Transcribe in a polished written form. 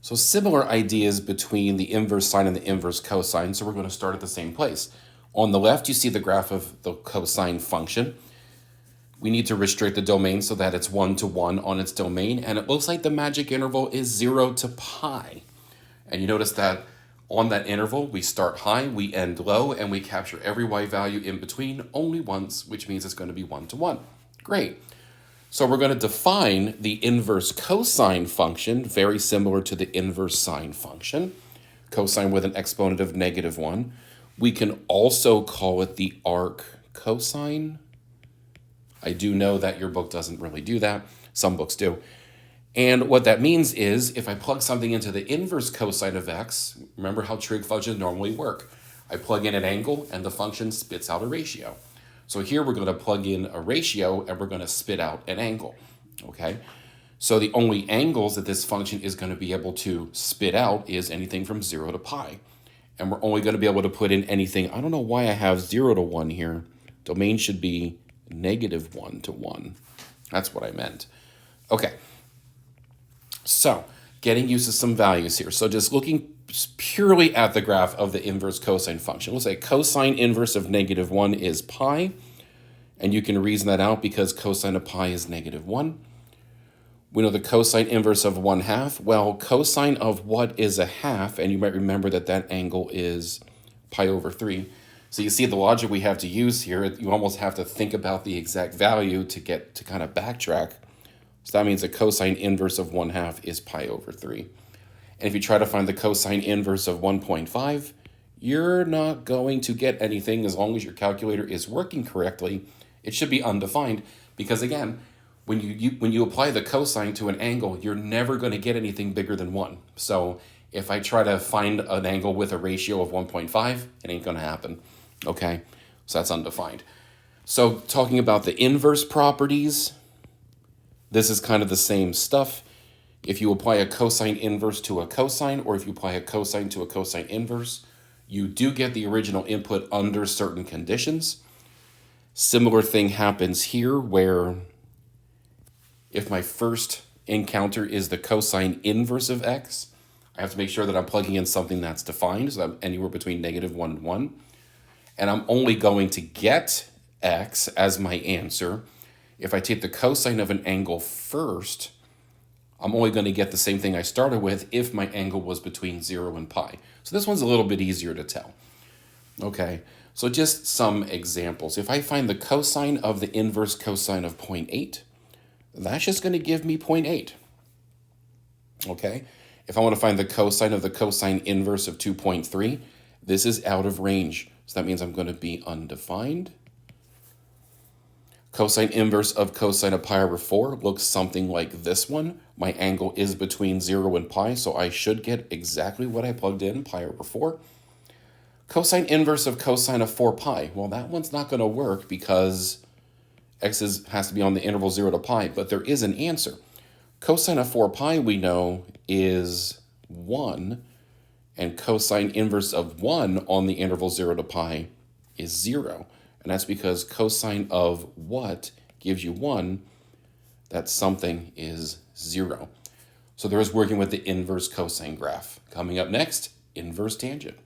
So similar ideas between the inverse sine and the inverse cosine, so we're going to start at the same place. On the left, you see the graph of the cosine function. We need to restrict the domain so that it's 1 to 1 on its domain, and it looks like the magic interval is 0 to pi. And you notice that on that interval, we start high, we end low, and we capture every y value in between only once, which means it's going to be 1 to 1. Great. So we're going to define the inverse cosine function, very similar to the inverse sine function, cosine with an exponent of -1. We can also call it the arc cosine. I do know that your book doesn't really do that. Some books do. And what that means is if I plug something into the inverse cosine of x, remember how trig functions normally work. I plug in an angle and the function spits out a ratio. So here we're going to plug in a ratio and we're going to spit out an angle, okay? So the only angles that this function is going to be able to spit out is anything from 0 to pi. And we're only going to be able to put in anything, I don't know why I have 0 to 1 here. Domain should be -1 to 1. That's what I meant. Okay, so getting used to some values here. So just looking purely at the graph of the inverse cosine function. We'll say cosine inverse of -1 is pi, and you can reason that out because cosine of pi is -1. We know the cosine inverse of 1/2. Well, cosine of what is a half, and you might remember that that angle is pi over 3. So you see the logic we have to use here. You almost have to think about the exact value to get to kind of backtrack. So that means the cosine inverse of 1/2 is pi over 3. And if you try to find the cosine inverse of 1.5, you're not going to get anything as long as your calculator is working correctly. It should be undefined because, again, when you apply the cosine to an angle, you're never going to get anything bigger than 1. So if I try to find an angle with a ratio of 1.5, it ain't going to happen, okay? So that's undefined. So talking about the inverse properties, this is kind of the same stuff. If you apply a cosine inverse to a cosine, or if you apply a cosine to a cosine inverse, you do get the original input under certain conditions. Similar thing happens here where if my first encounter is the cosine inverse of x, I have to make sure that I'm plugging in something that's defined, so I'm anywhere between -1 and 1. And I'm only going to get x as my answer if I take the cosine of an angle first. I'm only going to get the same thing I started with if my angle was between 0 and pi. So this one's a little bit easier to tell. Okay, so just some examples. If I find the cosine of the inverse cosine of 0.8, that's just going to give me 0.8. Okay, if I want to find the cosine of the cosine inverse of 2.3, this is out of range. So that means I'm going to be undefined. Cosine inverse of cosine of pi over 4 looks something like this one. My angle is between 0 and pi, so I should get exactly what I plugged in, pi over 4. Cosine inverse of cosine of 4 pi. Well, that one's not going to work because x has to be on the interval 0 to pi, but there is an answer. Cosine of 4 pi, we know, is 1, and cosine inverse of 1 on the interval 0 to pi is 0. And that's because cosine of what gives you 1, that something is 0. So there is working with the inverse cosine graph. Coming up next, inverse tangent.